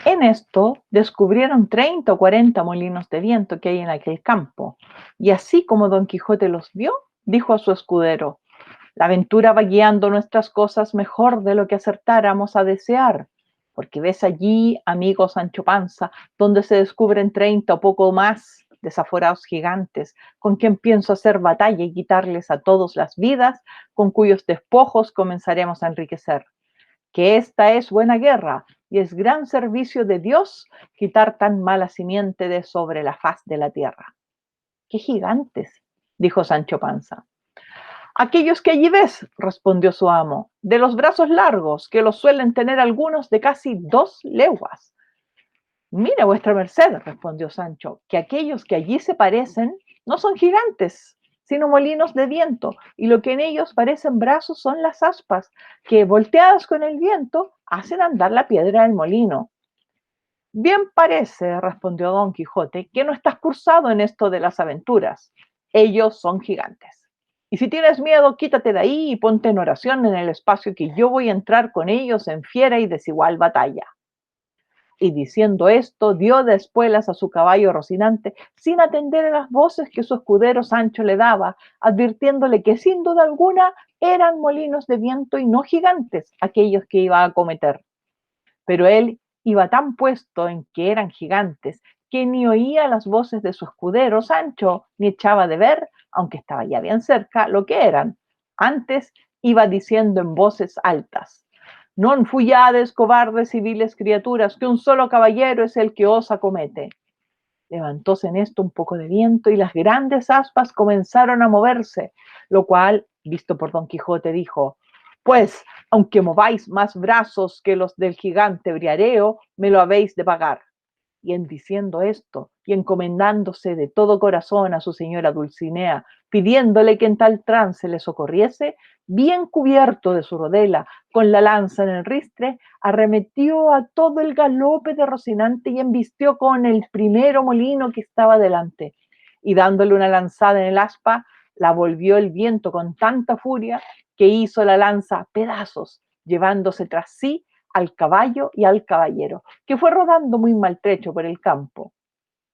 En esto descubrieron 30 o 40 molinos de viento que hay en aquel campo, y así como Don Quijote los vio, dijo a su escudero: la aventura va guiando nuestras cosas mejor de lo que acertáramos a desear, porque ves allí, amigo Sancho Panza, donde se descubren 30 o poco más desaforados gigantes, con quien pienso hacer batalla y quitarles a todos las vidas, con cuyos despojos comenzaremos a enriquecer. Que esta es buena guerra, y es gran servicio de Dios quitar tan mala simiente de sobre la faz de la tierra. ¡Qué gigantes! Dijo Sancho Panza. Aquellos que allí ves, respondió su amo, de los brazos largos, que los suelen tener algunos de casi 2 leguas. Mire vuestra merced, respondió Sancho, que aquellos que allí se parecen no son gigantes, sino molinos de viento, y lo que en ellos parecen brazos son las aspas, que volteadas con el viento hacen andar la piedra del molino. Bien parece, respondió Don Quijote, que no estás cursado en esto de las aventuras. Ellos son gigantes. Y si tienes miedo, quítate de ahí y ponte en oración en el espacio que yo voy a entrar con ellos en fiera y desigual batalla. Y diciendo esto, dio de espuelas a su caballo Rocinante, sin atender a las voces que su escudero Sancho le daba, advirtiéndole que sin duda alguna eran molinos de viento y no gigantes aquellos que iba a acometer. Pero él iba tan puesto en que eran gigantes que ni oía las voces de su escudero Sancho, ni echaba de ver, aunque estaba ya bien cerca, lo que eran. Antes iba diciendo en voces altas: non fuyades, cobardes y viles criaturas, que un solo caballero es el que os acomete. Levantóse en esto un poco de viento y las grandes aspas comenzaron a moverse, lo cual, visto por Don Quijote, dijo: pues, aunque mováis más brazos que los del gigante Briareo, me lo habéis de pagar. Y en diciendo esto, y encomendándose de todo corazón a su señora Dulcinea, pidiéndole que en tal trance le socorriese, bien cubierto de su rodela, con la lanza en el ristre, arremetió a todo el galope de Rocinante y embistió con el primero molino que estaba delante, y dándole una lanzada en el aspa, la volvió el viento con tanta furia que hizo la lanza pedazos, llevándose tras sí al caballo y al caballero, que fue rodando muy maltrecho por el campo.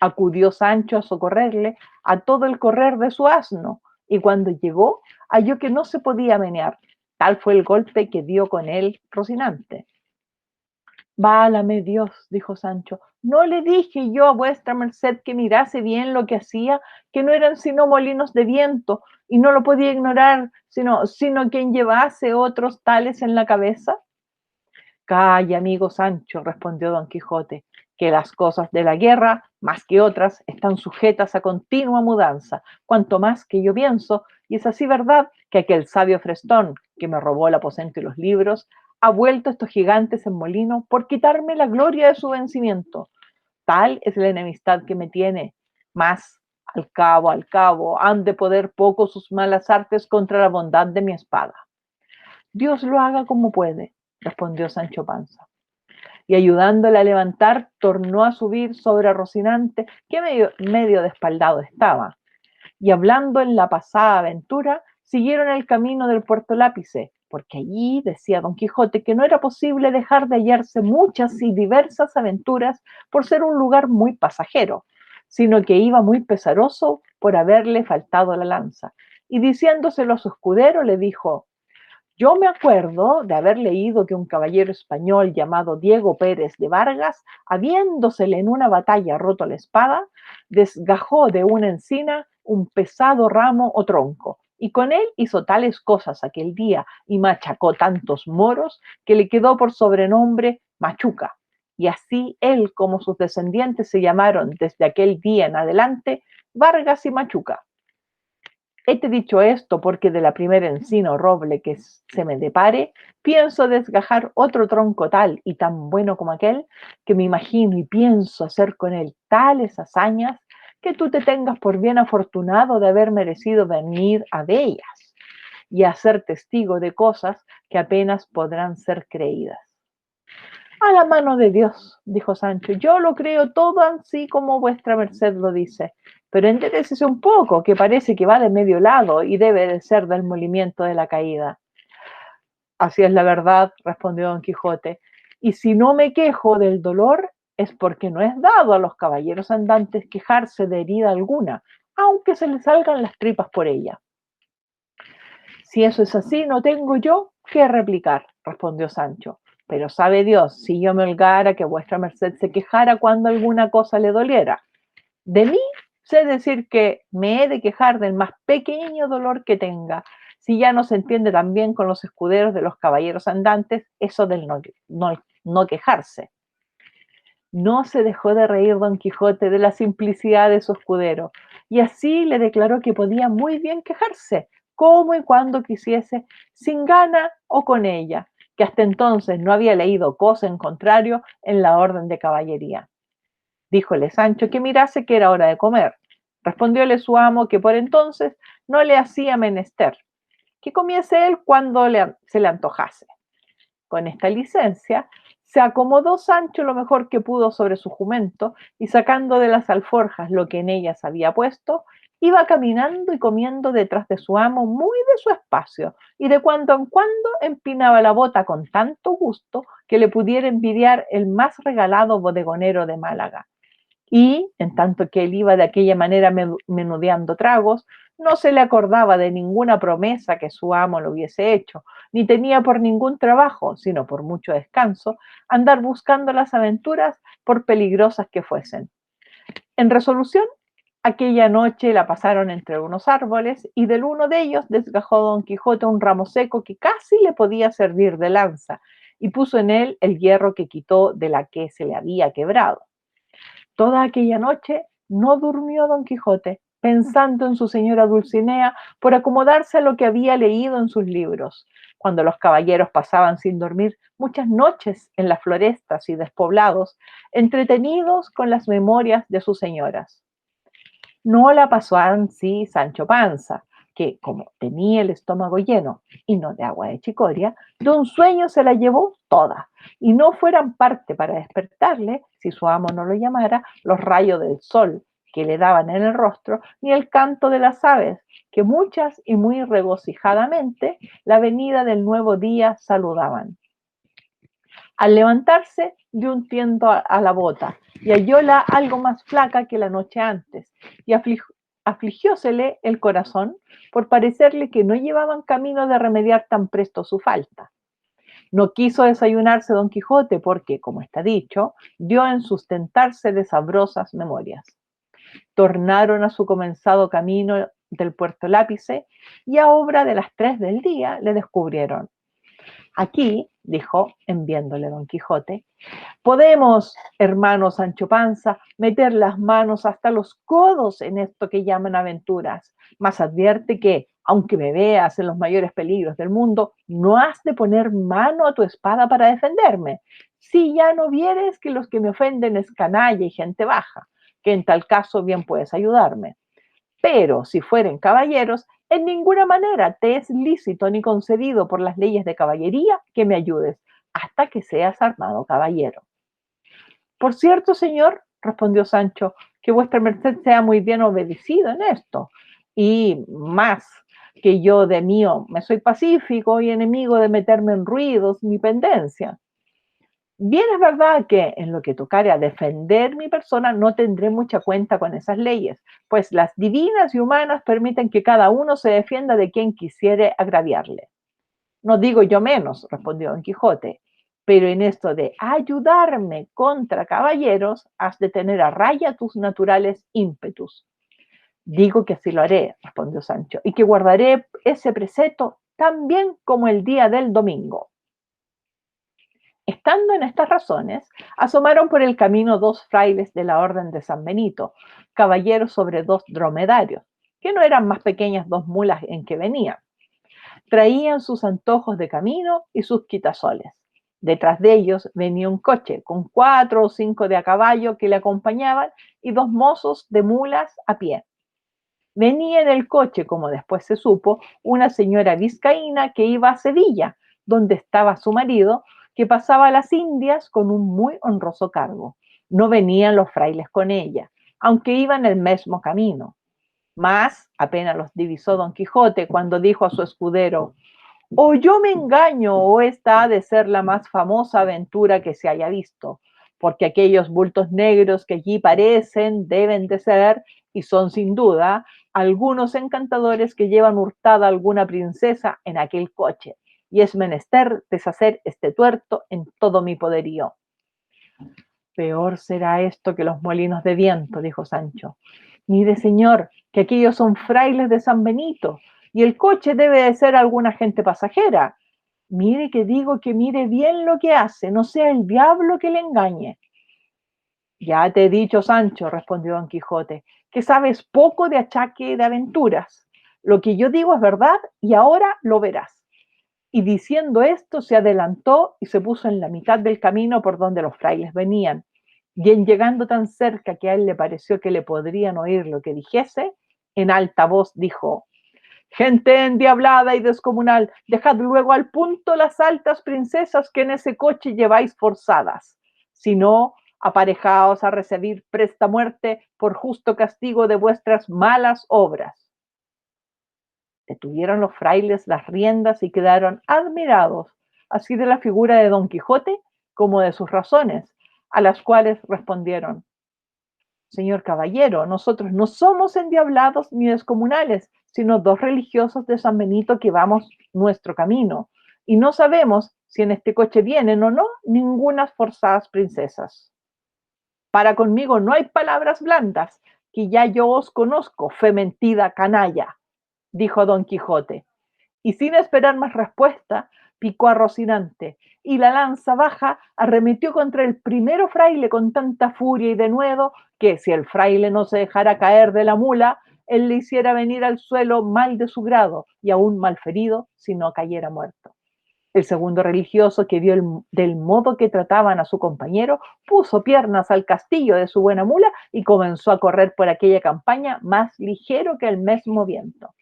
Acudió Sancho a socorrerle a todo el correr de su asno, y cuando llegó halló que no se podía menear. Tal fue el golpe que dio con él Rocinante. Válame Dios, dijo Sancho, ¿no le dije yo a vuestra merced que mirase bien lo que hacía, que no eran sino molinos de viento, y no lo podía ignorar, sino quien llevase otros tales en la cabeza? Calla, amigo Sancho, respondió Don Quijote, que las cosas de la guerra, más que otras, están sujetas a continua mudanza, cuanto más que yo pienso, y es así verdad que aquel sabio Frestón, que me robó el aposento y los libros, ha vuelto estos gigantes en molino por quitarme la gloria de su vencimiento. Tal es la enemistad que me tiene, mas al cabo, han de poder poco sus malas artes contra la bondad de mi espada. Dios lo haga como puede, respondió Sancho Panza. Y ayudándole a levantar, tornó a subir sobre Rocinante, que medio despaldado estaba. Y hablando en la pasada aventura, siguieron el camino del Puerto Lápice, porque allí decía Don Quijote que no era posible dejar de hallarse muchas y diversas aventuras por ser un lugar muy pasajero, sino que iba muy pesaroso por haberle faltado la lanza. Y diciéndoselo a su escudero, le dijo: yo me acuerdo de haber leído que un caballero español llamado Diego Pérez de Vargas, habiéndosele en una batalla roto la espada, desgajó de una encina un pesado ramo o tronco, y con él hizo tales cosas aquel día y machacó tantos moros que le quedó por sobrenombre Machuca. Y así él como sus descendientes se llamaron desde aquel día en adelante Vargas y Machuca. Hete dicho esto porque de la primera encina o roble que se me depare, pienso desgajar otro tronco tal y tan bueno como aquel, que me imagino y pienso hacer con él tales hazañas, que tú te tengas por bien afortunado de haber merecido venir a de ellas, y a ser testigo de cosas que apenas podrán ser creídas. A la mano de Dios, dijo Sancho, yo lo creo todo así como vuestra merced lo dice, pero enderécese un poco, que parece que va de medio lado y debe de ser del movimiento de la caída. Así es la verdad, respondió Don Quijote, y si no me quejo del dolor es porque no es dado a los caballeros andantes quejarse de herida alguna, aunque se les salgan las tripas por ella. Si eso es así, no tengo yo qué replicar, respondió Sancho. Pero sabe Dios, si yo me holgara que vuestra merced se quejara cuando alguna cosa le doliera. De mí sé decir que me he de quejar del más pequeño dolor que tenga, si ya no se entiende tan bien con los escuderos de los caballeros andantes eso del no quejarse. No se dejó de reír don Quijote de la simplicidad de su escudero, y así le declaró que podía muy bien quejarse, como y cuando quisiese, sin gana o con ella, que hasta entonces no había leído cosa en contrario en la orden de caballería. Díjole Sancho que mirase que era hora de comer. Respondióle su amo que por entonces no le hacía menester, que comiese él cuando se le antojase. Con esta licencia se acomodó Sancho lo mejor que pudo sobre su jumento y sacando de las alforjas lo que en ellas había puesto, iba caminando y comiendo detrás de su amo muy de su espacio y de cuando en cuando empinaba la bota con tanto gusto que le pudiera envidiar el más regalado bodegonero de Málaga. Y, en tanto que él iba de aquella manera menudeando tragos, no se le acordaba de ninguna promesa que su amo le hubiese hecho, ni tenía por ningún trabajo, sino por mucho descanso, andar buscando las aventuras por peligrosas que fuesen. En resolución, aquella noche la pasaron entre unos árboles y del uno de ellos desgajó don Quijote un ramo seco que casi le podía servir de lanza y puso en él el hierro que quitó de la que se le había quebrado. Toda aquella noche no durmió don Quijote, pensando en su señora Dulcinea por acomodarse a lo que había leído en sus libros, cuando los caballeros pasaban sin dormir muchas noches en las florestas y despoblados, entretenidos con las memorias de sus señoras. No la pasó así Sancho Panza, que, como tenía el estómago lleno, y no de agua de chicoria, de un sueño se la llevó toda, y no fueran parte para despertarle, si su amo no lo llamara, los rayos del sol que le daban en el rostro, ni el canto de las aves, que muchas y muy regocijadamente la venida del nuevo día saludaban. Al levantarse, dio un tiento a la bota y hallóla algo más flaca que la noche antes, y afligiósele el corazón por parecerle que no llevaban camino de remediar tan presto su falta. No quiso desayunarse don Quijote porque, como está dicho, dio en sustentarse de sabrosas memorias. Tornaron a su comenzado camino del Puerto Lápice y a obra de las 3 del día le descubrieron. Aquí, dijo, enviándole don Quijote, podemos, hermano Sancho Panza, meter las manos hasta los codos en esto que llaman aventuras, mas advierte que, aunque me veas en los mayores peligros del mundo, no has de poner mano a tu espada para defenderme, si ya no vieres que los que me ofenden es canalla y gente baja, que en tal caso bien puedes ayudarme. Pero si fueren caballeros, en ninguna manera te es lícito ni concedido por las leyes de caballería que me ayudes, hasta que seas armado caballero. Por cierto, señor, respondió Sancho, que vuestra merced sea muy bien obedecido en esto, y más que yo de mío me soy pacífico y enemigo de meterme en ruidos ni pendencia. Bien es verdad que en lo que tocare a defender mi persona no tendré mucha cuenta con esas leyes, pues las divinas y humanas permiten que cada uno se defienda de quien quisiere agraviarle. No digo yo menos, respondió don Quijote, pero en esto de ayudarme contra caballeros has de tener a raya tus naturales ímpetus. Digo que así lo haré, respondió Sancho, y que guardaré ese preceto tan bien como el día del domingo. Estando en estas razones, asomaron por el camino 2 frailes de la orden de San Benito, caballeros sobre 2 dromedarios, que no eran más pequeñas 2 mulas en que venían. Traían sus antojos de camino y sus quitasoles. Detrás de ellos venía un coche con 4 o 5 de a caballo que le acompañaban y 2 mozos de mulas a pie. Venía en el coche, como después se supo, una señora vizcaína que iba a Sevilla, donde estaba su marido, que pasaba a las Indias con un muy honroso cargo. No venían los frailes con ella, aunque iban el mismo camino. Mas apenas los divisó don Quijote cuando dijo a su escudero: O yo me engaño, o esta ha de ser la más famosa aventura que se haya visto, porque aquellos bultos negros que allí parecen deben de ser, y son sin duda, algunos encantadores que llevan hurtada alguna princesa en aquel coche, y es menester deshacer este tuerto en todo mi poderío. Peor será esto que los molinos de viento, dijo Sancho. Mire, señor, que aquellos son frailes de San Benito, y el coche debe de ser alguna gente pasajera. Mire que digo que mire bien lo que hace, no sea el diablo que le engañe. Ya te he dicho, Sancho, respondió don Quijote, que sabes poco de achaque de aventuras. Lo que yo digo es verdad y ahora lo verás. Y diciendo esto se adelantó y se puso en la mitad del camino por donde los frailes venían. Y en llegando tan cerca que a él le pareció que le podrían oír lo que dijese, en alta voz dijo: Gente endiablada y descomunal, dejad luego al punto las altas princesas que en ese coche lleváis forzadas. Si no, aparejaos a recibir presta muerte por justo castigo de vuestras malas obras. Detuvieron los frailes las riendas y quedaron admirados, así de la figura de Don Quijote como de sus razones, a las cuales respondieron: Señor caballero, nosotros no somos endiablados ni descomunales, sino dos religiosos de San Benito que vamos nuestro camino, y no sabemos si en este coche vienen o no ningunas forzadas princesas. Para conmigo no hay palabras blandas, que ya yo os conozco, fe mentida canalla, dijo Don Quijote, y sin esperar más respuesta, picó a Rocinante, y la lanza baja arremetió contra el primero fraile con tanta furia y denuedo que, si el fraile no se dejara caer de la mula, él le hiciera venir al suelo mal de su grado y aún mal ferido si no cayera muerto. El segundo religioso, que vio del modo que trataban a su compañero, puso piernas al castillo de su buena mula y comenzó a correr por aquella campaña más ligero que el mismo viento.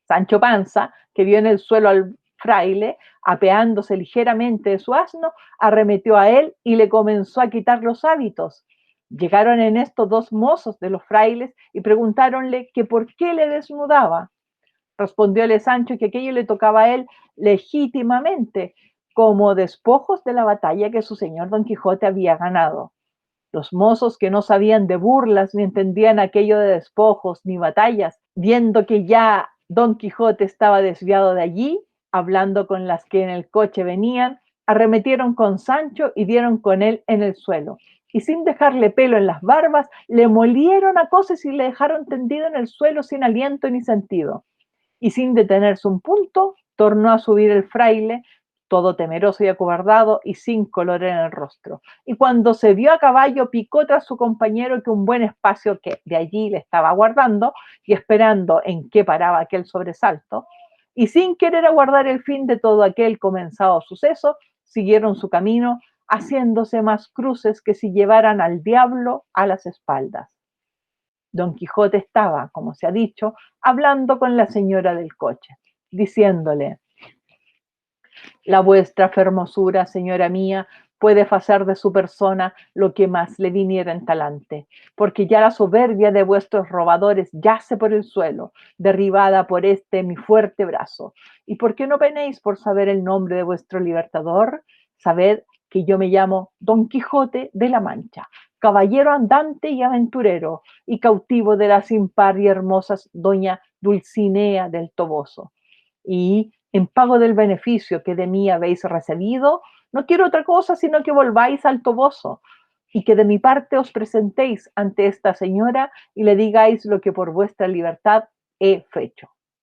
Sancho Panza, que vio en el suelo al fraile, apeándose ligeramente de su asno, arremetió a él y le comenzó a quitar los hábitos. Llegaron en esto dos mozos de los frailes y preguntáronle que por qué le desnudaba. Respondióle Sancho que aquello le tocaba a él legítimamente, como despojos de la batalla que su señor Don Quijote había ganado. Los mozos, que no sabían de burlas ni entendían aquello de despojos ni batallas, viendo que ya Don Quijote estaba desviado de allí, hablando con las que en el coche venían, arremetieron con Sancho y dieron con él en el suelo. Y sin dejarle pelo en las barbas, le molieron a coces y le dejaron tendido en el suelo sin aliento ni sentido. Y sin detenerse un punto, tornó a subir el fraile, todo temeroso y acobardado y sin color en el rostro. Y cuando se vio a caballo, picó tras su compañero, que un buen espacio que de allí le estaba aguardando y esperando en qué paraba aquel sobresalto, y sin querer aguardar el fin de todo aquel comenzado suceso, siguieron su camino, haciéndose más cruces que si llevaran al diablo a las espaldas. Don Quijote estaba, como se ha dicho, hablando con la señora del coche, diciéndole: La vuestra fermosura, señora mía, puede facer de su persona lo que más le viniera en talante, porque ya la soberbia de vuestros robadores yace por el suelo, derribada por este mi fuerte brazo. ¿Y por qué no penéis por saber el nombre de vuestro libertador? Sabed que yo me llamo Don Quijote de la Mancha, caballero andante y aventurero, y cautivo de la sin par y hermosa doña Dulcinea del Toboso. Y en pago del beneficio que de mí habéis recibido, no quiero otra cosa sino que volváis al Toboso y que de mi parte os presentéis ante esta señora y le digáis lo que por vuestra libertad he fecho.